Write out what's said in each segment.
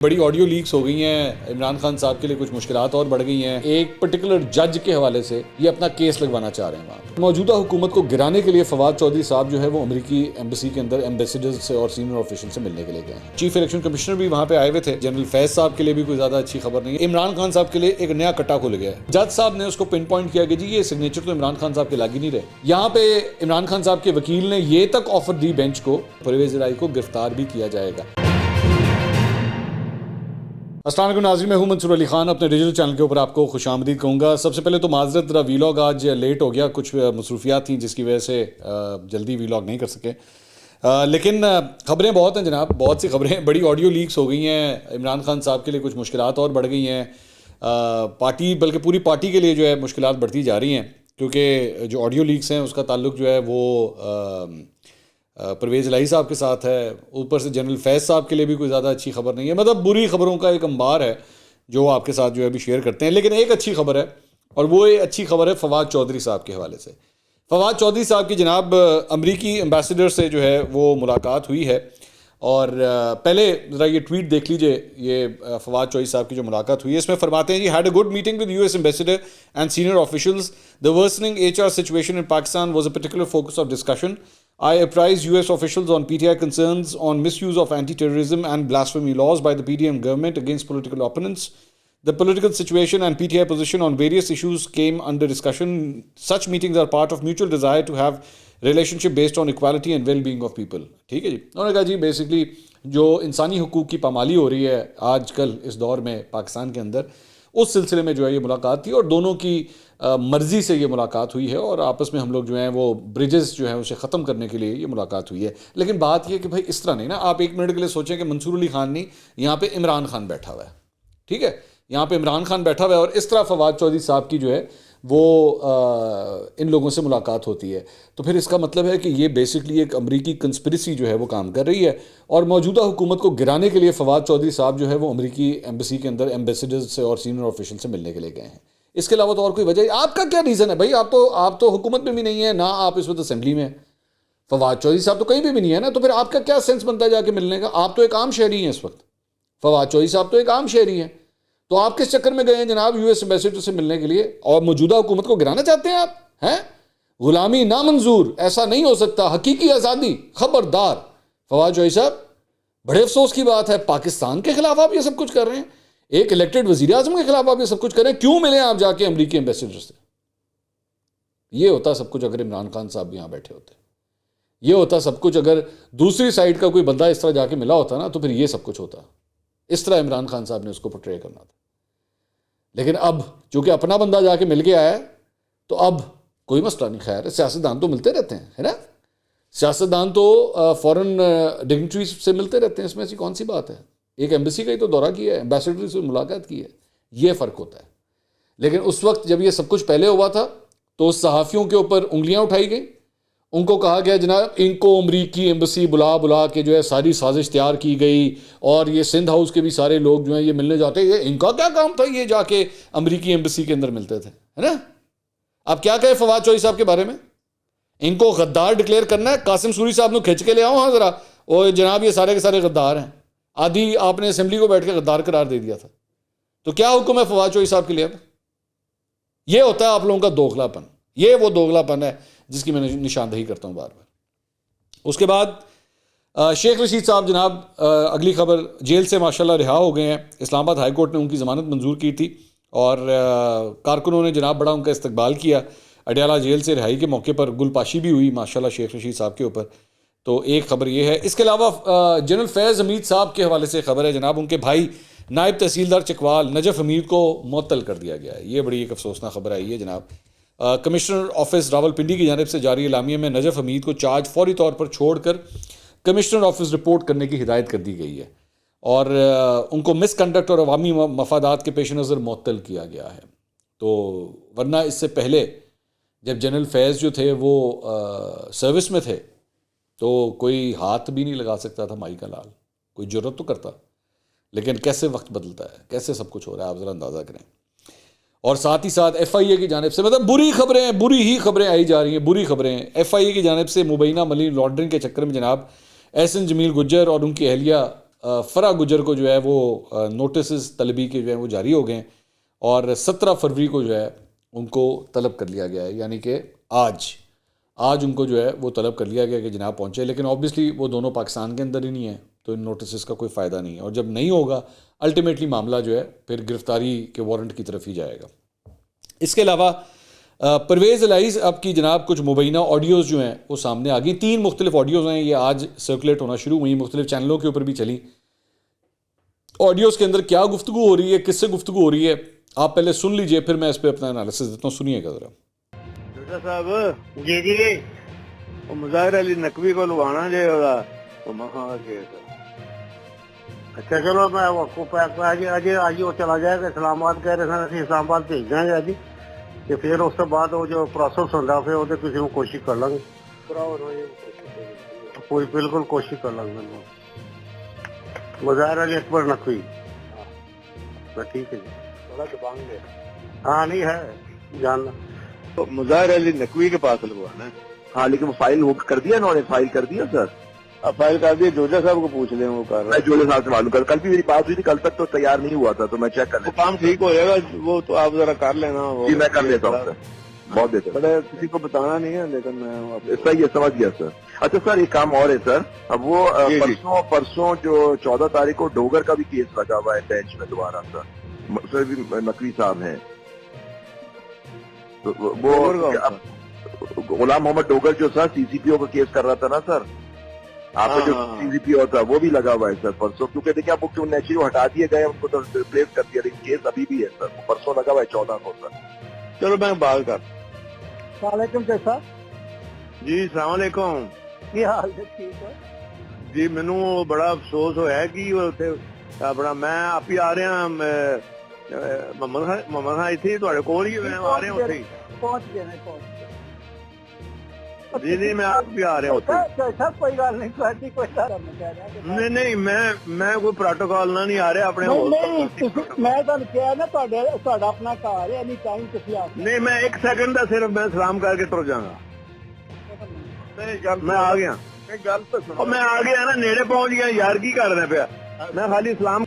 بڑی audio leaks ہو گئی ہیں، عمران خان صاحب کے لیے کچھ مشکلات اور بڑھ گئی ہیں۔ ایک پرٹیکولر جج کے حوالے سے یہ اپنا کیس لگوانا چاہ رہے ہیں وہاں پہ۔ موجودہ حکومت کو گرانے کے لیے فواد چودھری صاحب جو ہے وہ امریکی ایمبیسی کے اندر ایمبیسیڈر سے اور سینئر آفیشل سے ملنے کے لیے گئے ہیں۔ چیف الیکشن کمشنر بھی وہاں پہ آئے ہوئے تھے۔ جنرل فیض صاحب کے لیے بھی کوئی زیادہ اچھی خبر نہیں ہے۔ عمران خان صاحب کے لیے ایک نیا کٹا کھل گیا ہے۔ جج صاحب نے اس کو پن پوائنٹ کیا کہ جی یہ سگنیچر تو عمران خان صاحب کے لگ ہی نہیں رہے۔ یہاں پہ عمران خان صاحب کے وکیل نے یہ تک آفر دی بینچ کو، پرویز الہی کو گرفتار بھی کیا جائے گا۔ السلام علیکم ناظرین، میں ہوں منصور علی خان، اپنے ڈیجیٹل چینل کے اوپر آپ کو خوش آمدید کہوں گا۔ سب سے پہلے تو معذرت، ذرا ویلاگ آج لیٹ ہو گیا، کچھ مصروفیات تھیں جس کی وجہ سے جلدی ویلاگ نہیں کر سکے، لیکن خبریں بہت ہیں جناب، بہت سی خبریں۔ بڑی آڈیو لیکس ہو گئی ہیں، عمران خان صاحب کے لیے کچھ مشکلات اور بڑھ گئی ہیں، پارٹی بلکہ پوری پارٹی کے لیے جو ہے مشکلات بڑھتی جا رہی ہیں، کیونکہ جو آڈیو لیکس ہیں اس کا تعلق جو ہے وہ پرویز الہی صاحب کے ساتھ ہے، اوپر سے جنرل فیض صاحب کے لیے بھی کوئی زیادہ اچھی خبر نہیں ہے۔ مطلب بری خبروں کا ایک انبار ہے جو آپ کے ساتھ جو ہے ابھی شیئر کرتے ہیں، لیکن ایک اچھی خبر ہے، اور وہ اچھی خبر ہے فواد چودھری صاحب کے حوالے سے۔ فواد چودھری صاحب کی جناب امریکی ایمبیسیڈر سے جو ہے وہ ملاقات ہوئی ہے، اور پہلے ذرا یہ ٹویٹ دیکھ لیجئے، یہ فواد چودھری صاحب کی جو ملاقات ہوئی ہے اس میں فرماتے ہیں جی had a good meeting with US ambassador and senior officials. The worsening HR situation in Pakistan was a particular focus of discussion. I apprised US officials on PTI concerns on misuse of anti-terrorism and blasphemy laws by the PDM government against political opponents. The political situation and PTI position on various issues came under discussion. Such meetings are part of mutual desire to have relationship based on equality and well-being of people. ٹھیک ہے جی، انہوں نے کہا جی basically جو انسانی حقوق کی پامالی ہو رہی ہے آج کل اس دور میں پاکستان کے اندر، اس سلسلے میں جو ہے یہ ملاقات تھی، اور دونوں کی مرضی سے یہ ملاقات ہوئی ہے، اور آپس میں ہم لوگ جو ہیں وہ برجز جو ہیں اسے ختم کرنے کے لیے یہ ملاقات ہوئی ہے۔ لیکن بات یہ کہ بھائی اس طرح نہیں نا، آپ ایک منٹ کے لیے سوچیں کہ منصور علی خان نہیں، یہاں پہ عمران خان بیٹھا ہوا ہے، ٹھیک ہے، یہاں پہ عمران خان بیٹھا ہوا ہے، اور اس طرح فواد چودھری صاحب کی جو ہے وہ ان لوگوں سے ملاقات ہوتی ہے، تو پھر اس کا مطلب ہے کہ یہ بیسکلی ایک امریکی کنسپریسی جو ہے وہ کام کر رہی ہے، اور موجودہ حکومت کو گرانے کے لیے فواد چودھری صاحب جو ہے وہ امریکی ایمبیسی کے اندر ایمبیسیڈر سے اور سینئر آفیشل سے ملنے کے لیے گئے ہیں۔ اس کے علاوہ تو اور کوئی وجہ، آپ کا کیا ریزن ہے بھائی؟ آپ تو حکومت میں بھی نہیں ہے، نہ آپ اس وقت اسمبلی میں ہیں، فواد چودھری صاحب تو کہیں بھی نہیں ہے نا، تو پھر آپ کا کیا سینس بنتا ہے جا کے ملنے کا؟ آپ تو ایک عام شہری ہیں اس وقت، فواد چودھری صاحب تو ایک عام شہری ہیں، تو آپ کس چکر میں گئے ہیں جناب US ایمبیسیڈر سے ملنے کے لیے، اور موجودہ حکومت کو گرانا چاہتے ہیں آپ ہیں؟ غلامی نامنظور، ایسا نہیں ہو سکتا، حقیقی آزادی، خبردار۔ فواد چودھری صاحب بڑے افسوس کی بات ہے، پاکستان کے خلاف آپ یہ سب کچھ کر رہے ہیں، ایک الیکٹڈ وزیر اعظم کے خلاف آپ یہ سب کچھ کر رہے ہیں، کیوں ملیں آپ جا کے امریکی ایمبیسیڈر سے؟ یہ ہوتا سب کچھ اگر عمران خان صاحب بھی یہاں بیٹھے ہوتے، یہ ہوتا سب کچھ اگر دوسری سائڈ کا کوئی بندہ اس طرح جا کے ملا ہوتا نا، تو پھر یہ سب کچھ ہوتا، اس طرح عمران خان صاحب نے اس کو پورٹرے کرنا تھا۔ لیکن اب چونکہ اپنا بندہ جا کے مل کے آیا ہے تو اب کوئی مسئلہ نہیں، خیر سیاستدان تو ملتے رہتے ہیں، ہے نا، سیاستدان تو فورن ڈگنیٹریز سے ملتے رہتے ہیں، اس میں ایسی کون سی بات ہے؟ ایک ایمبیسی کا ہی تو دورہ کیا ہے، ایمبیسیڈر سے ملاقات کی ہے، یہ فرق ہوتا ہے۔ لیکن اس وقت جب یہ سب کچھ پہلے ہوا تھا تو اس صحافیوں کے اوپر انگلیاں اٹھائی گئیں، ان کو کہا گیا جناب ان کو امریکی ایمبیسی بلا کے جو ہے ساری سازش تیار کی گئی، اور یہ سندھ ہاؤس کے بھی سارے لوگ جو ہیں یہ ملنے جاتے ہیں، ان کا کیا کام تھا یہ جا کے امریکی ایمبیسی کے اندر ملتے تھے، ہے نا؟ اب کیا کہے فواد چودھری صاحب کے بارے میں؟ ان کو غدار ڈکلیئر کرنا ہے؟ قاسم سوری صاحب نے کھینچ کے لے آؤ ہاں ذرا، اور جناب یہ سارے کے سارے غدار ہیں، آدھی آپ نے اسمبلی کو بیٹھ کے غدار قرار دے دیا تھا، تو کیا حکم ہے فواد چودھری صاحب کے لیے؟ اب یہ ہوتا ہے آپ لوگوں کا دوغلا پن، یہ وہ دوغلا پن ہے جس کی میں نشاندہی کرتا ہوں بار بار۔ اس کے بعد شیخ رشید صاحب جناب اگلی خبر، جیل سے ماشاءاللہ رہا ہو گئے ہیں، اسلام آباد ہائی کورٹ نے ان کی ضمانت منظور کی تھی، اور کارکنوں نے جناب بڑا ان کا استقبال کیا، اڈیالہ جیل سے رہائی کے موقع پر گل پاشی بھی ہوئی ماشاءاللہ شیخ رشید صاحب کے اوپر، تو ایک خبر یہ ہے۔ اس کے علاوہ جنرل فیض حمید صاحب کے حوالے سے خبر ہے جناب، ان کے بھائی نائب تحصیلدار چکوال نجف حمید کو معطل کر دیا گیا ہے، یہ بڑی ایک افسوسناک خبر آئی ہے جناب۔ کمشنر آفس راولپنڈی کی جانب سے جاری اعلامیہ میں نجف حمید کو چارج فوری طور پر چھوڑ کر کمشنر آفس رپورٹ کرنے کی ہدایت کر دی گئی ہے، اور ان کو مس کنڈکٹ اور عوامی مفادات کے پیش نظر معطل کیا گیا ہے۔ تو ورنہ اس سے پہلے جب جنرل فیض جو تھے وہ سروس میں تھے تو کوئی ہاتھ بھی نہیں لگا سکتا تھا مائی کا لال، کوئی جرت تو کرتا، لیکن کیسے وقت بدلتا ہے، کیسے سب کچھ ہو رہا ہے، آپ ذرا اندازہ کریں۔ اور ساتھ ہی ساتھ FIA کی جانب سے مطلب بری ہی خبریں آئی جا رہی ہیں، بری خبریں۔ FIA کی جانب سے مبینہ منی لانڈرنگ کے چکر میں جناب احسن جمیل گجر اور ان کی اہلیہ فرا گجر کو جو ہے وہ نوٹسز طلبی کے جو ہیں وہ جاری ہو گئے ہیں اور 17 فروری کو جو ہے ان کو طلب کر لیا گیا ہے، یعنی کہ آج ان کو جو ہے وہ طلب کر لیا گیا کہ جناب پہنچے، لیکن آبویسلی وہ دونوں پاکستان کے اندر ہی نہیں ہیں تو ان نوٹسز کا کوئی فائدہ نہیں ہے، اور جب نہیں ہوگا الٹیمیٹلی معاملہ جو ہے پھر گرفتاری کے وارنٹ کی طرف ہی جائے گا۔ اس کے علاوہ پرویز الائز اب کی جناب کچھ مبینہ آڈیوز جو ہیں وہ سامنے آ گئی، 3 مختلف آڈیوز ہیں، یہ آج سرکولیٹ ہونا شروع ہوئی، مختلف چینلوں کے اوپر بھی چلی۔ آڈیوز کے اندر کیا گفتگو ہو رہی ہے، کس سے گفتگو ہو رہی ہے، آپ پہلے سن لیجئے، پھر میں اس پہ اپنا انالیسس دیتا ہوں، سنیے گا ذرا۔ ڈاکٹر صاحب جی وہ مظاہر علی نقوی کو لگانا جی اچھا چلو میں آج وہ چلا جائے گا اسلام آباد، کہہ رہے تھے اسلام آباد بھیج دیں گے جی، کہ پھر اس کے بعد وہ جو پروسیس ہوتا پھر وہ کسی کو کوشش کر لیں گے، کوئی بالکل کوشش کر لیں گے۔ مظاہر علی اکبر نقوی ٹھیک ہے جی، تھوڑا دبانگ ہاں نہیں ہے جاننا تو مظاہر علی نقوی کے پاس لگوانا ہے۔ ہاں لیکن وہ فائل کر دیا انہوں نے، فائل کر دیا سر، اب فائل کر دیے، جوجا صاحب کو پوچھ لیں وہ کر رہے میں جوڑے صاحب سے معلوم کر، کل بھی میری بات ہوئی تھی، کل تک تو تیار نہیں ہوا تھا تو میں چیک کر وہ لیتا کام ٹھیک ہو جائے گا، وہ تو آپ ذرا کر لینا، جی میں کر لیتا ہوں سر، بہت بہتر، بڑے کسی کو بتانا نہیں ہے لیکن میں صحیح ہے، سمجھ گیا سر۔ اچھا سر ایک کام اور ہے سر، اب وہ پرسوں جو 14 تاریخ کو ڈوگر کا بھی کیس لگا ہوا ہے بینچ میں دوبارہ سر بھی نقوی صاحب ہیں، تو وہ غلام محمد ڈوگر جو سر سی سی پی او کا کیس کر رہا تھا نا سر، آپ کا جو سی سی پی او تھا وہ بھی لگا ہوا ہے سر پرسوں، کیونکہ دیکھیں آپ کو نیچرلی ہٹا دیے گئے ان کو تو ریپلیس کر دیا، لیکن کیس ابھی بھی ہے سر، وہ پرسوں لگا ہوا ہے 14 کو سر۔ چلو میں بات کر۔ السلام علیکم جیسا جی السلام علیکم کی حال ہے؟ ٹھیک ہے جی، مینوں بڑا افسوس ہویا کہ اپنا میں آپ ہی آ رہے ہیں محمد خان اتنے تھوڑے کول ہی میں آ رہے ہیں اتنے ہی۔ پہنچ گئے پہنچ گئے جی نہیں میں آپ بھی آ رہے ہیں اتنے۔ کوئی گل نہیں، کوئی نہیں نہیں میں کوئی پروٹوکول نہ نہیں آ رہا اپنے میں تمہیں کیا نا تھوڑا اپنا گھر ہے، اینی ٹائم تسی آ نہیں، میں 1 سیکنڈ کا صرف میں سلام کر کے تر جاؤں گا، میں آ گیا، میں آ گیا نا، نیڑے پہنچ گیا یار، کی کر رہے پیا میں خالی سلام۔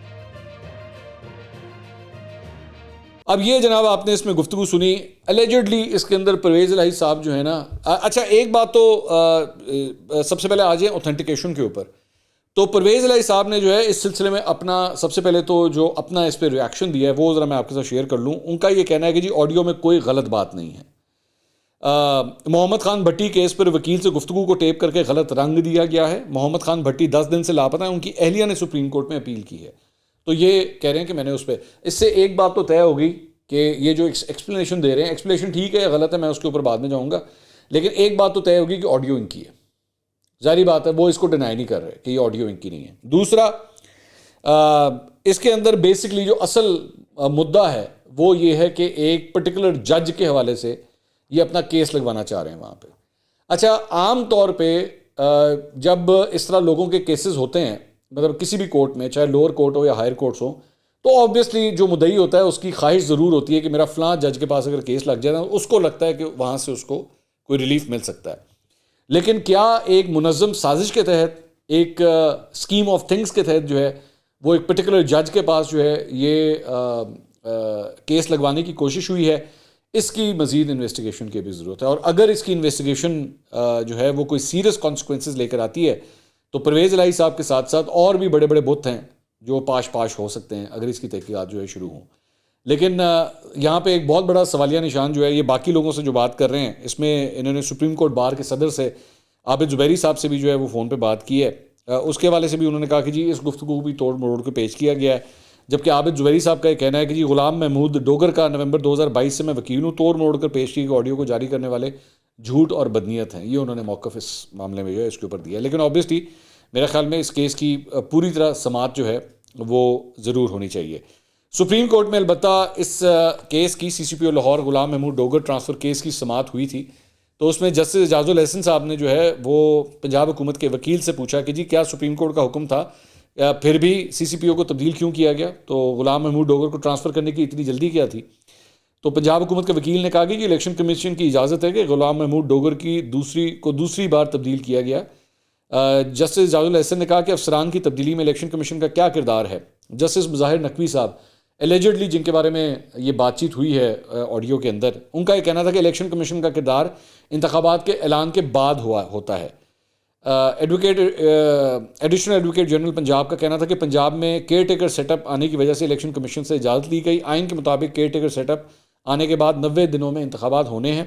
اب یہ جناب آپ نے اس میں گفتگو سنی، الیجڈلی اس کے اندر پرویز الائز صاحب جو ہے نا، اچھا ایک بات تو سب سے پہلے آ جائیں اوتھینٹیکیشن کے اوپر، تو پرویز الائز صاحب نے جو ہے اس سلسلے میں اپنا سب سے پہلے تو جو اپنا اس پہ ریاکشن دیا ہے وہ ذرا میں آپ کے ساتھ شیئر کر لوں۔ ان کا یہ کہنا ہے کہ جی آڈیو میں کوئی غلط بات نہیں ہے، محمد خان بھٹی کیس پر وکیل سے گفتگو کو ٹیپ کر کے غلط رنگ دیا گیا ہے، محمد خان بھٹی 10 دن سے لاپتہ ہیں، ان کی اہلیہ نے سپریم کورٹ میں اپیل کی ہے، تو یہ کہہ رہے ہیں کہ میں نے اس پہ، اس سے ایک بات تو طے ہوگی کہ یہ جو ایکسپلینیشن دے رہے ہیں، ایکسپلینیشن ٹھیک ہے یا غلط ہے میں اس کے اوپر بعد میں جاؤں گا، لیکن ایک بات تو طے ہوگی کہ آڈیو ان کی ہے، ظاہری بات ہے وہ اس کو ڈینائی نہیں کر رہے کہ یہ آڈیو ان کی نہیں ہے۔ دوسرا اس کے اندر بیسکلی جو اصل مدعا ہے وہ یہ ہے کہ ایک پرٹیکولر جج کے حوالے سے یہ اپنا کیس لگوانا چاہ رہے ہیں وہاں پہ۔ اچھا عام طور پہ جب اس طرح لوگوں کے کیسز ہوتے ہیں، مطلب کسی بھی کورٹ میں، چاہے لوور کورٹ ہو یا ہائر کورٹس ہوں، تو آبویسلی جو مدعی ہوتا ہے اس کی خواہش ضرور ہوتی ہے کہ میرا فلاں جج کے پاس اگر کیس لگ جائے تو اس کو لگتا ہے کہ وہاں سے اس کو کوئی ریلیف مل سکتا ہے، لیکن کیا ایک منظم سازش کے تحت، ایک اسکیم آف تھنگس کے تحت جو ہے وہ ایک پرٹیکولر جج کے پاس جو ہے یہ کیس لگوانے کی کوشش ہوئی ہے؟ اس کی مزید انویسٹیگیشن کی بھی ضرورت ہے، اور اگر اس کی انویسٹیگیشن جو ہے وہ کوئی سیریس کانسیکوینسز لے کر آتی ہے تو پرویز الائز صاحب کے ساتھ ساتھ اور بھی بڑے بڑے بت ہیں جو پاش ہو سکتے ہیں اگر اس کی تحقیقات جو ہے شروع ہوں۔ لیکن یہاں پہ ایک بہت بڑا سوالیہ نشان جو ہے، یہ باقی لوگوں سے جو بات کر رہے ہیں اس میں انہوں نے سپریم کورٹ بار کے صدر سے عابد زبیری صاحب سے بھی جو ہے وہ فون پہ بات کی ہے، اس کے حوالے سے بھی انہوں نے کہا کہ جی اس گفتگو کو بھی توڑ مروڑ کے پیش کیا گیا ہے، جبکہ عابد زبیری صاحب کا یہ کہنا ہے کہ جی غلام محمود ڈوگر کا نومبر 2022 سے میں وکیل ہوں، توڑ مروڑ کر پیش کی گئی آڈیو کو جاری کرنے والے جھوٹ اور بدنیت ہیں، یہ انہوں نے موقف اس معاملے میں جو ہے اس کے اوپر دیا ہے۔ لیکن آبویسلی میرے خیال میں اس کیس کی پوری طرح سماعت جو ہے وہ ضرور ہونی چاہیے۔ سپریم کورٹ میں البتہ اس کیس کی سی سی پی او لاہور غلام محمود ڈوگر ٹرانسفر کیس کی سماعت ہوئی تھی، تو اس میں جسٹس اعجاز الحسن صاحب نے جو ہے وہ پنجاب حکومت کے وکیل سے پوچھا کہ جی کیا سپریم کورٹ کا حکم تھا، پھر بھی سی سی پی او کو تبدیل کیوں کیا گیا، تو غلام محمود ڈوگر کو ٹرانسفر کرنے کی اتنی جلدی کیا تھی؟ تو پنجاب حکومت کے وکیل نے کہا کہ الیکشن کمیشن کی اجازت ہے کہ غلام محمود ڈوگر کی دوسری بار تبدیل کیا گیا، جسٹس اعجاز الحسن نے کہا کہ افسران کی تبدیلی میں الیکشن کمیشن کا کیا کردار ہے. جسٹس مظاہر نقوی صاحب ایلیجڈلی جن کے بارے میں یہ بات چیت ہوئی ہے آڈیو کے اندر، ان کا یہ کہنا تھا کہ الیکشن کمیشن کا کردار انتخابات کے اعلان کے بعد ہوتا ہے. ایڈیشنل ایڈوکیٹ جنرل پنجاب کا کہنا تھا کہ پنجاب میں کیئر ٹیکر سیٹ اپ آنے کی وجہ سے الیکشن کمیشن سے اجازت لی گئی. آئین کے مطابق کیئر ٹیکر سیٹ اپ آنے کے بعد 90 دنوں میں انتخابات ہونے ہیں.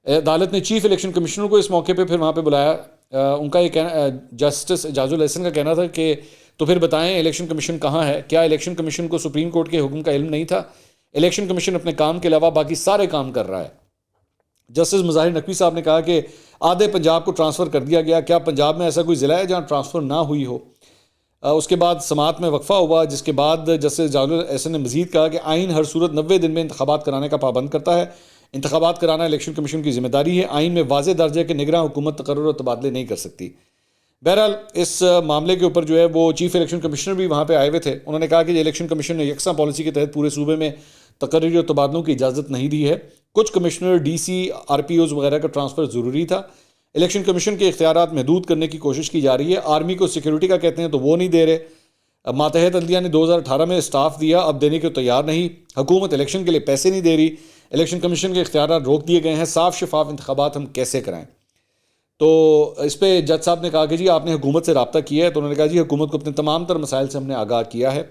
عدالت نے چیف الیکشن کمشنر کو اس موقع پہ پھر وہاں پہ بلایا. ان کا یہ کہنا، جسٹس اعجاز الحسن کا کہنا تھا کہ تو پھر بتائیں الیکشن کمیشن کہاں ہے؟ کیا الیکشن کمیشن کو سپریم کورٹ کے حکم کا علم نہیں تھا؟ الیکشن کمیشن اپنے کام کے علاوہ باقی سارے کام کر رہا ہے. جسٹس مظاہر نقوی صاحب نے کہا کہ آدھے پنجاب کو ٹرانسفر کر دیا گیا، کیا پنجاب میں ایسا کوئی ضلع ہے جہاں ٹرانسفر نہ ہوئی ہو؟ اس کے بعد سماعت میں وقفہ ہوا، جس کے بعد جسٹس اعجاز الحسن نے مزید کہا کہ آئین ہر صورت 90 دن میں انتخابات کرانے کا پابند کرتا ہے. انتخابات کرانا الیکشن کمیشن کی ذمہ داری ہے. آئین میں واضح درج ہے کہ نگراں حکومت تقرر اور تبادلے نہیں کر سکتی. بہرحال اس معاملے کے اوپر جو ہے وہ چیف الیکشن کمشنر بھی وہاں پہ آئے ہوئے تھے. انہوں نے کہا کہ الیکشن کمیشن نے یکساں پالیسی کے تحت پورے صوبے میں تقرری اور تبادلوں کی اجازت نہیں دی ہے. کچھ commissioner, D C, R P Os وغیرہ کا ٹرانسفر ضروری تھا. الیکشن کمیشن کے اختیارات محدود کرنے کی کوشش کی جا رہی ہے. آرمی کو سیکیورٹی کا کہتے ہیں تو وہ نہیں دے رہے. ماتحت عدلیہ نے 2018 میں اسٹاف دیا، اب دینے کو تیار نہیں. حکومت الیکشن کے لیے پیسے نہیں دے رہی. الیکشن کمیشن کے اختیارات روک دیے گئے ہیں. صاف شفاف انتخابات ہم کیسے کرائیں؟ تو اس پہ جج صاحب نے کہا کہ جی آپ نے حکومت سے رابطہ کیا ہے؟ تو انہوں نے کہا جی حکومت کو اپنے تمام تر مسائل سے ہم نے آگاہ کیا ہے.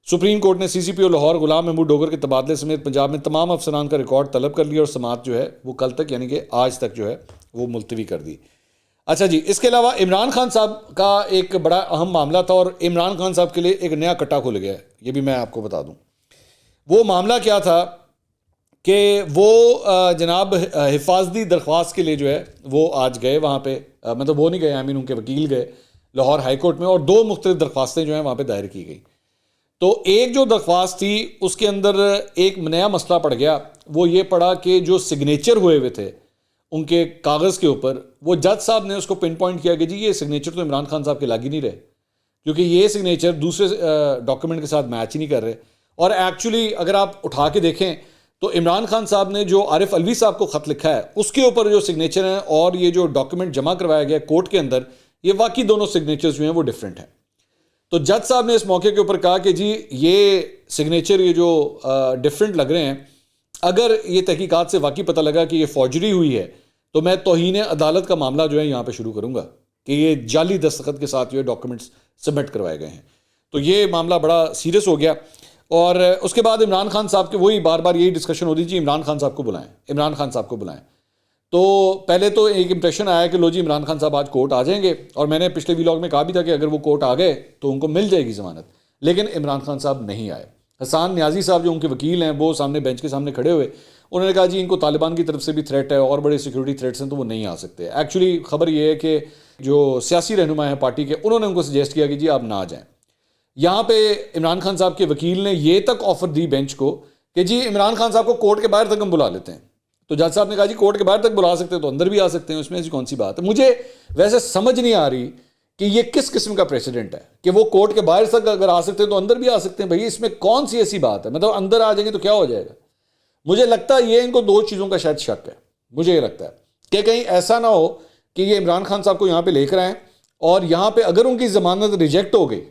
سپریم کورٹ نے سی سی پی او لاہور غلام محمود ڈوگر کے تبادلے سمیت پنجاب میں تمام افسران کا ریکارڈ طلب کر لیا اور سماعت جو ہے وہ کل تک یعنی کہ آج تک جو ہے وہ ملتوی کر دی. اچھا جی، اس کے علاوہ عمران خان صاحب کا ایک بڑا اہم معاملہ تھا اور عمران خان صاحب کے لیے ایک نیا کٹا کھل گیا ہے. یہ بھی میں آپ کو بتا دوں. وہ معاملہ کیا تھا کہ وہ جناب حفاظتی درخواست کے لیے جو ہے وہ آج گئے وہاں پہ، مطلب وہ نہیں گئے، ان کے وکیل گئے لاہور ہائی کورٹ میں، اور 2 مختلف درخواستیں جو ہیں وہاں پہ دائر کی گئی. تو ایک جو درخواست تھی اس کے اندر ایک نیا مسئلہ پڑ گیا. وہ یہ پڑا کہ جو سگنیچر ہوئے ہوئے تھے ان کے کاغذ کے اوپر، وہ جج صاحب نے اس کو پن پوائنٹ کیا کہ جی یہ سگنیچر تو عمران خان صاحب کے لگ ہی نہیں رہے، کیونکہ یہ سگنیچر دوسرے ڈاکومنٹ کے ساتھ میچ ہی نہیں کر رہے. اور ایکچولی اگر آپ اٹھا کے دیکھیں تو عمران خان صاحب نے جو عارف الوی صاحب کو خط لکھا ہے اس کے اوپر جو سگنیچر ہیں اور یہ جو ڈاکومنٹ جمع کروایا گیا کورٹ کے اندر، یہ واقعی دونوں سگنیچرز جو ہیں وہ ڈیفرنٹ ہیں. تو جج صاحب نے اس موقع کے اوپر کہا کہ جی یہ سگنیچر یہ جو ڈیفرنٹ لگ رہے ہیں، اگر یہ تحقیقات سے واقعی پتہ لگا کہ یہ فوجری ہوئی ہے تو میں توہین عدالت کا معاملہ جو ہے یہاں پہ شروع کروں گا کہ یہ جعلی دستخط کے ساتھ جو ہے ڈاکومنٹس سبمٹ کروائے گئے ہیں. تو یہ معاملہ بڑا سیریس ہو گیا. اور اس کے بعد عمران خان صاحب کے وہی بار بار یہی ڈسکشن ہوتی جی عمران خان صاحب کو بلائیں، عمران خان صاحب کو بلائیں. تو پہلے تو ایک امپریشن آیا کہ لو جی عمران خان صاحب آج کورٹ آ جائیں گے، اور میں نے پچھلے ویلاگ میں کہا بھی تھا کہ اگر وہ کورٹ آ گئے تو ان کو مل جائے گی ضمانت. لیکن عمران خان صاحب نہیں آئے. حسان نیازی صاحب جو ان کے وکیل ہیں وہ سامنے بینچ کے سامنے کھڑے ہوئے، انہوں نے کہا جی ان کو طالبان کی طرف سے بھی تھریٹ ہے اور بڑے سیکیورٹی تھریٹس ہیں تو وہ نہیں آ سکتے. ایکچولی خبر یہ ہے کہ جو سیاسی رہنما ہیں پارٹی کے، انہوں نے ان کو سجیسٹ کیا کہ جی آپ نہ آ جائیں. یہاں پہ عمران خان صاحب کے وکیل نے یہ تک آفر دی بینچ کو کہ جی عمران خان صاحب کو کورٹ کے باہر تک ہم بلا لیتے ہیں. تو جج صاحب نے کہا جی کورٹ کے باہر تک بلا سکتے ہیں تو اندر بھی آ سکتے ہیں، اس میں ایسی کون سی بات ہے؟ مجھے ویسے سمجھ نہیں آ رہی کہ یہ کس قسم کا پریسیڈنٹ ہے کہ وہ کورٹ کے باہر تک اگر آ سکتے ہیں تو اندر بھی آ سکتے ہیں. بھائی اس میں کون سی ایسی بات ہے؟ مطلب اندر آ جائیں گے تو کیا ہو جائے گا؟ مجھے لگتا ہے یہ ان کو 2 چیزوں کا شاید شک ہے. مجھے یہ لگتا ہے کہ کہیں ایسا نہ ہو کہ یہ عمران خان صاحب کو یہاں پہ لے کر آئیں اور یہاں پہ اگر ان کی ضمانت ریجیکٹ ہو گئی،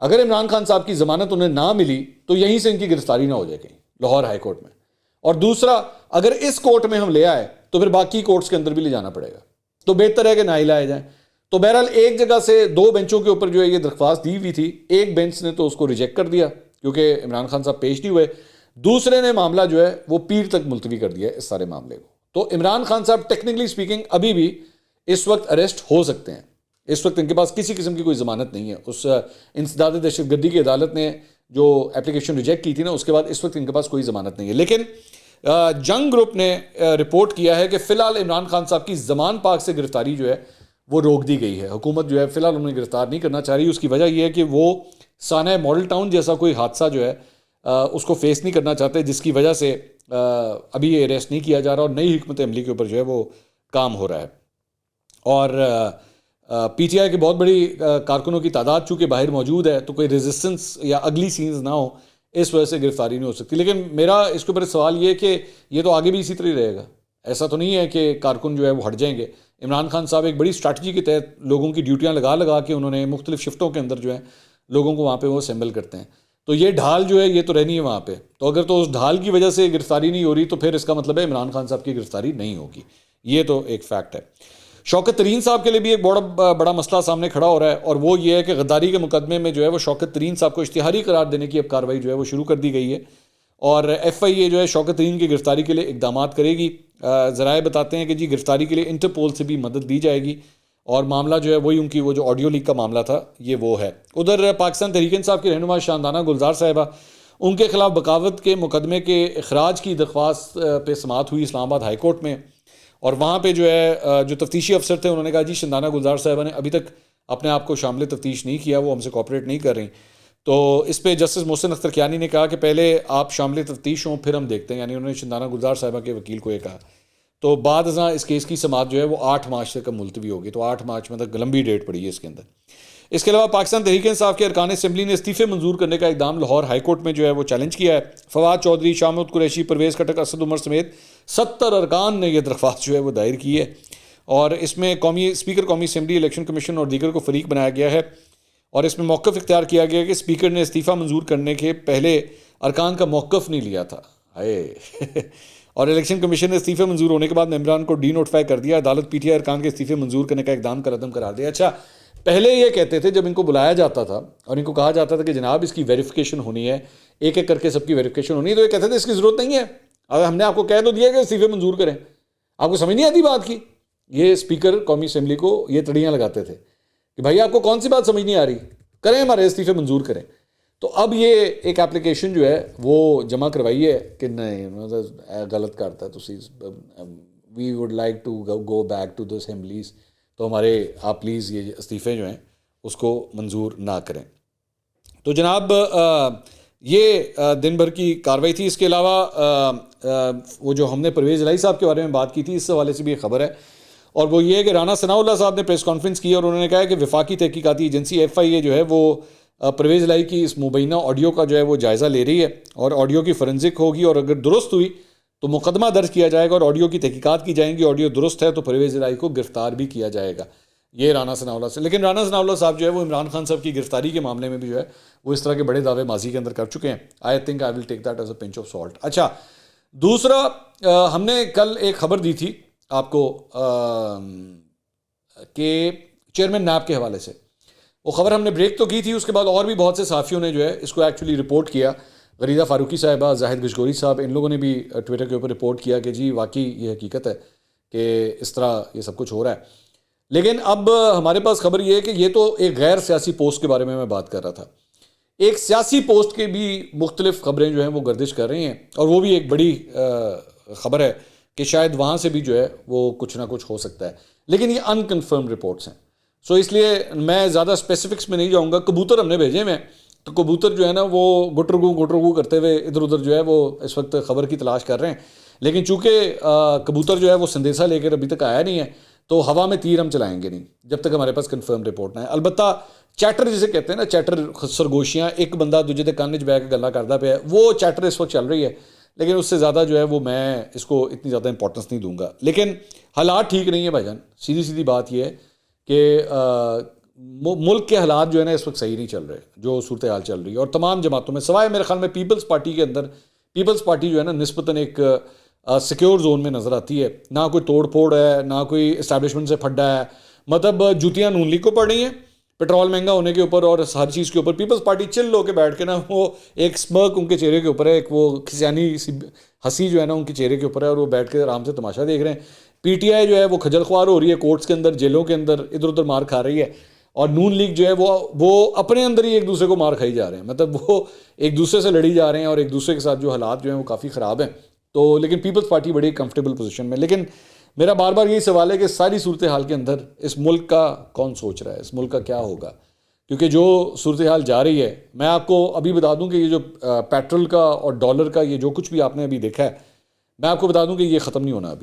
اگر عمران خان صاحب کی ضمانت انہیں نہ ملی تو یہیں سے ان کی گرفتاری نہ ہو جائے کہیں لاہور ہائی کورٹ میں. اور دوسرا اگر اس کورٹ میں ہم لے آئے تو پھر باقی کورٹس کے اندر بھی لے جانا پڑے گا. تو بہتر ہے کہ نہ ہی لائے جائیں. تو بہرحال ایک جگہ سے 2 بینچوں کے اوپر جو ہے یہ درخواست دی ہوئی تھی، ایک بینچ نے تو اس کو ریجیکٹ کر دیا کیونکہ عمران خان صاحب پیش نہیں ہوئے، دوسرے نے معاملہ جو ہے وہ پیر تک ملتوی کر دیا اس سارے معاملے کو. تو عمران خان صاحب ٹیکنیکلی سپیکنگ ابھی بھی اس وقت اریسٹ ہو سکتے ہیں. اس وقت ان کے پاس کسی قسم کی کوئی ضمانت نہیں ہے. اس انسداد دہشت گردی کی عدالت نے جو اپلیکیشن ریجیکٹ کی تھی نا، اس کے بعد اس وقت ان کے پاس کوئی ضمانت نہیں ہے. لیکن جنگ گروپ نے رپورٹ کیا ہے کہ فی الحال عمران خان صاحب کی زمان پاک سے گرفتاری جو ہے وہ روک دی گئی ہے. حکومت جو ہے فی الحال انہیں گرفتار نہیں کرنا چاہ رہی. اس کی وجہ یہ ہے کہ وہ سانحہ ماڈل ٹاؤن جیسا کوئی حادثہ جو ہے اس کو فیس نہیں کرنا چاہتے، جس کی وجہ سے ابھی یہ اریسٹ نہیں کیا جا رہا اور نئی حکمت عملی کے اوپر جو ہے وہ کام ہو رہا ہے. اور پی ٹی آئی کی بہت بڑی کارکنوں کی تعداد چونکہ باہر موجود ہے تو کوئی ریزسٹنس یا اگلی سینز نہ ہو، اس وجہ سے گرفتاری نہیں ہو سکتی. لیکن میرا اس کے اوپر سوال یہ کہ یہ تو آگے بھی اسی طرح رہے گا. ایسا تو نہیں ہے کہ کارکن جو ہے وہ ہٹ جائیں گے. عمران خان صاحب ایک بڑی اسٹریٹجی کے تحت لوگوں کی ڈیوٹیاں لگا کے انہوں نے مختلف شفٹوں کے اندر جو ہے لوگوں کو وہاں پہ وہ اسمبل کرتے ہیں. تو یہ ڈھال جو ہے یہ تو رہنی ہے وہاں پہ. تو اگر تو اس ڈھال کی وجہ سے گرفتاری نہیں ہو رہی تو پھر اس کا مطلب ہے عمران خان صاحب کی گرفتاری نہیں ہوگی. یہ تو ایک فیکٹ ہے. شوکت ترین صاحب کے لیے بھی ایک بڑا مسئلہ سامنے کھڑا ہو رہا ہے, اور وہ یہ ہے کہ غداری کے مقدمے میں جو ہے وہ شوکت ترین صاحب کو اشتہاری قرار دینے کی اب کارروائی جو ہے وہ شروع کر دی گئی ہے, اور ایف آئی اے جو ہے شوکت ترین کی گرفتاری کے لیے اقدامات کرے گی. ذرائع بتاتے ہیں کہ جی گرفتاری کے لیے انٹرپول سے بھی مدد دی جائے گی, اور معاملہ جو ہے وہی ان کی وہ جو آڈیو لیک کا معاملہ تھا یہ وہ ہے. ادھر پاکستان تحریک انصاف کی رہنما شاندانہ گلزار صاحبہ, ان کے خلاف بغاوت کے مقدمے کے اخراج کی درخواست پہ سماعت ہوئی اسلام آباد ہائی کورٹ میں, اور وہاں پہ جو ہے جو تفتیشی افسر تھے انہوں نے کہا جی شاندانہ گلزار صاحبہ نے ابھی تک اپنے آپ کو شامل تفتیش نہیں کیا, وہ ہم سے کوآپریٹ نہیں کر رہی. تو اس پہ جسٹس محسن اختر کیانی نے کہا کہ پہلے آپ شامل تفتیش ہوں پھر ہم دیکھتے ہیں, یعنی انہوں نے شاندانہ گلزار صاحبہ کے وکیل کو یہ کہا. تو بعد ازاں اس کیس کی سماعت جو ہے وہ 8 مارچ تک ملتوی ہوگی, تو 8 مارچ میں تک لمبی ڈیٹ پڑی ہے اس کے اندر. اس کے علاوہ پاکستان تحریک انصاف کے ارکان اسمبلی نے استعفے منظور کرنے کا اقدام لاہور ہائی کورٹ میں جو ہے وہ چیلنج کیا ہے. فواد چودھری, شاہ محمود قریشی, پرویز کھٹک, اسد عمر سمیت 70 ارکان نے یہ درخواست جو ہے وہ دائر کی ہے, اور اس میں اسپیکر قومی اسمبلی, الیکشن کمیشن اور دیگر کو فریق بنایا گیا ہے, اور اس میں موقف اختیار کیا گیا کہ اسپیکر نے استعفیٰ منظور کرنے کے پہلے ارکان کا موقف نہیں لیا تھا. اور الیکشن کمیشن نے استعفے منظور ہونے کے بعد ممبران کو ڈی نوٹیفائی کر دیا. عدالت پی ٹی آئی ارکان کے استعفے منظور کرنے کا اقدام کا عدم قرار دیا. اچھا, پہلے یہ کہتے تھے جب ان کو بلایا جاتا تھا اور ان کو کہا جاتا تھا کہ جناب اس کی ویریفیکیشن ہونی ہے, ایک ایک کر کے سب کی ویریفیکیشن ہونی ہے, تو یہ کہتے تھے اس کی ضرورت نہیں ہے, اگر ہم نے آپ کو کہہ تو دیا کہ استعفے منظور کریں, آپ کو سمجھ نہیں آتی بات کی. یہ اسپیکر قومی اسمبلی کو یہ تڑیاں لگاتے تھے کہ بھائی آپ کو کون سی بات سمجھ نہیں آ رہی, کریں ہمارے استعفے منظور کریں. تو اب یہ ایک اپلیکیشن جو ہے وہ جمع کروائی ہے کہ نہیں غلط کرتا ہے تو we would like to go back to the assemblies, تو ہمارے آپ پلیز یہ استعفے جو ہیں اس کو منظور نہ کریں. تو جناب یہ دن بھر کی کارروائی تھی. اس کے علاوہ وہ جو ہم نے پرویز الہی صاحب کے بارے میں بات کی تھی, اس حوالے سے بھی ایک خبر ہے, اور وہ یہ ہے کہ رانا ثناء اللہ صاحب نے پریس کانفرنس کی اور انہوں نے کہا کہ وفاقی تحقیقاتی ایجنسی ایف آئی اے جو ہے وہ پرویز الہی کی اس مبینہ آڈیو کا جو ہے وہ جائزہ لے رہی ہے, اور آڈیو کی فورنزک ہوگی, اور اگر درست ہوئی تو مقدمہ درج کیا جائے گا اور آڈیو کی تحقیقات کی جائیں گی. آڈیو درست ہے تو پرویز الہی کو گرفتار بھی کیا جائے گا. یہ رانا ثناء اللہ سے. لیکن رانا ثناء اللہ صاحب جو ہے وہ عمران خان صاحب کی گرفتاری کے معاملے میں بھی جو ہے وہ اس طرح کے بڑے دعوے ماضی کے اندر کر چکے ہیں. I think I will take that as a pinch of salt. اچھا, دوسرا ہم نے کل ایک خبر دی تھی آپ کو کہ چیئرمین نیب کے حوالے سے, وہ خبر ہم نے بریک تو کی تھی, اس کے بعد اور بھی بہت سے صحافیوں نے جو ہے اس کو ایکچولی رپورٹ کیا. غریدہ فاروقی صاحبہ, زاہد گشگوری صاحب, ان لوگوں نے بھی ٹویٹر کے اوپر رپورٹ کیا کہ جی واقعی یہ حقیقت ہے کہ اس طرح یہ سب کچھ ہو رہا ہے. لیکن اب ہمارے پاس خبر یہ ہے کہ یہ تو ایک غیر سیاسی پوسٹ کے بارے میں بات کر رہا تھا, ایک سیاسی پوسٹ کے بھی مختلف خبریں جو ہیں وہ گردش کر رہی ہیں, اور وہ بھی ایک بڑی خبر ہے کہ شاید وہاں سے بھی جو ہے وہ کچھ نہ کچھ ہو سکتا ہے. لیکن یہ انکنفرم رپورٹس ہیں, سو اس لیے میں زیادہ اسپیسیفکس میں نہیں جاؤں گا. کبوتر ہم نے بھیجے ہوئے ہیں, تو کبوتر جو ہے نا وہ گٹرگو کرتے ہوئے ادھر ادھر جو ہے وہ اس وقت خبر کی تلاش کر رہے ہیں. لیکن چونکہ کبوتر جو ہے وہ سندیسہ لے کر ابھی تک آیا نہیں ہے, تو ہوا میں تیر ہم چلائیں گے نہیں جب تک ہمارے پاس کنفرم رپورٹ نہ ہے. البتہ چیٹر جسے کہتے ہیں نا, چیٹر سرگوشیاں, ایک بندہ دوجے دے کان وچ بیٹھ کے گلاں کردا پیا ہے, وہ چیٹر اس وقت چل رہی ہے. لیکن اس سے زیادہ جو ہے وہ میں اس کو اتنی زیادہ امپورٹنس نہیں دوں گا. لیکن حالات ٹھیک نہیں ہے بھائی جان, سیدھی بات یہ ہے کہ ملک کے حالات جو ہے نا اس وقت صحیح نہیں چل رہے, جو صورتحال چل رہی ہے, اور تمام جماعتوں میں سوائے میرے خیال میں پیپلز پارٹی کے اندر, پیپلز پارٹی جو ہے نا نسبتاً ایک سیکیور زون میں نظر آتی ہے. نہ کوئی توڑ پھوڑ ہے, نہ کوئی اسٹیبلشمنٹ سے پھڈا ہے, مطلب جوتیاں نون لیگ کو پڑ رہی ہیں پیٹرول مہنگا ہونے کے اوپر اور ہر چیز کے اوپر. پیپلز پارٹی چل ہو کے بیٹھ کے نا, وہ ایک سمرک ان کے چہرے کے اوپر ہے, ایک وہ کھسیانی ہنسی جو ہے نا ان کے چہرے کے اوپر ہے, اور وہ بیٹھ کے آرام سے تماشا دیکھ رہے ہیں. پی ٹی آئی جو ہے وہ کھجل خوار ہو رہی ہے کورٹس کے اندر, جیلوں کے اندر ادھر ادھر مار کھا رہی ہے, اور نون لیگ جو ہے وہ اپنے اندر ہی ایک دوسرے کو مار کھائی جا رہے ہیں. مطلب وہ ایک دوسرے سے لڑی جا رہے ہیں, اور ایک دوسرے کے ساتھ جو حالات جو ہیں وہ کافی خراب ہیں. تو لیکن پیپلز پارٹی بڑی کمفرٹیبل پوزیشن میں. لیکن میرا بار بار یہی سوال ہے کہ ساری صورتحال کے اندر اس ملک کا کون سوچ رہا ہے, اس ملک کا کیا ہوگا؟ کیونکہ جو صورتحال جا رہی ہے, میں آپ کو ابھی بتا دوں کہ یہ جو پیٹرول کا اور ڈالر کا یہ جو کچھ بھی آپ نے ابھی دیکھا ہے, میں آپ کو بتا دوں کہ یہ ختم نہیں ہونا.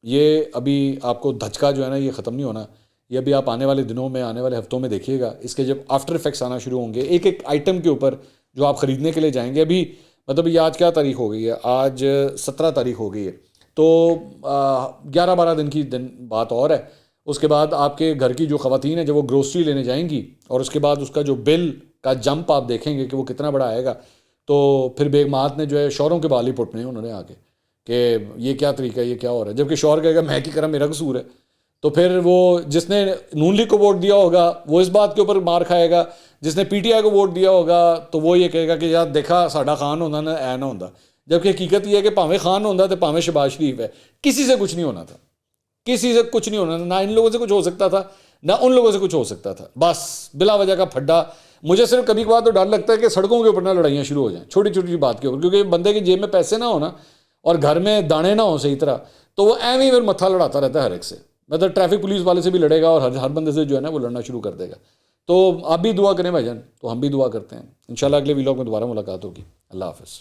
یہ ابھی آپ کو دھچکا جو ہے نا یہ ختم نہیں ہونا. یہ ابھی آپ آنے والے دنوں میں, آنے والے ہفتوں میں دیکھیے گا, اس کے جب آفٹر افیکٹس آنا شروع ہوں گے ایک ایک آئٹم کے اوپر جو آپ خریدنے کے لیے جائیں گے. ابھی مطلب یہ آج کیا تاریخ ہو گئی ہے, آج 17 تاریخ ہو گئی ہے. تو 11-12 دن کی بات اور ہے. اس کے بعد آپ کے گھر کی جو خواتین ہیں جب وہ گروسری لینے جائیں گی اور اس کے بعد اس کا جو بل کا جمپ آپ دیکھیں گے کہ وہ کتنا بڑا آئے گا, تو پھر بیگمات نے جو ہے شوہروں کے بال ہی پٹنے انہوں نے آگے کہ یہ کیا طریقہ ہے, یہ کیا ہو رہا ہے, جبکہ شوہر کہے گا میں کی کرم میرا قصور ہے. تو پھر وہ جس نے نون لیگ کو ووٹ دیا ہوگا وہ اس بات کے اوپر مار کھائے گا, جس نے پی ٹی آئی کو ووٹ دیا ہوگا تو وہ یہ کہے گا کہ یار دیکھا ساڈا خان ہونا نہ اے نہ ہوتا. جبکہ حقیقت یہ ہے کہ پاویں خان ہوتا تو پاویں شہباز شریف ہے, کسی سے کچھ نہیں ہونا تھا, کسی سے کچھ نہیں ہونا تھا, نہ ان لوگوں سے کچھ ہو سکتا تھا نہ ان لوگوں سے کچھ ہو سکتا تھا. بس بلا وجہ کا پھڈا. مجھے صرف کبھی کبھار تو ڈر لگتا ہے کہ سڑکوں کے اوپر نہ لڑائیاں شروع ہو جائیں چھوٹی چھوٹی بات کے اوپر, کیونکہ بندے کی جیب میں پیسے نہ ہونا اور گھر میں دانے نہ ہوں صحیح طرح, تو وہ ایویں پھر متھا لڑاتا رہتا ہے ہر ایک سے. مطلب ٹریفک پولیس والے سے بھی لڑے گا اور ہر بندے سے جو ہے نا وہ لڑنا شروع کر دے گا. تو آپ بھی دعا کریں بھائی جان, تو ہم بھی دعا کرتے ہیں. انشاءاللہ اگلے ویلاگ میں دوبارہ ملاقات ہوگی. اللہ حافظ.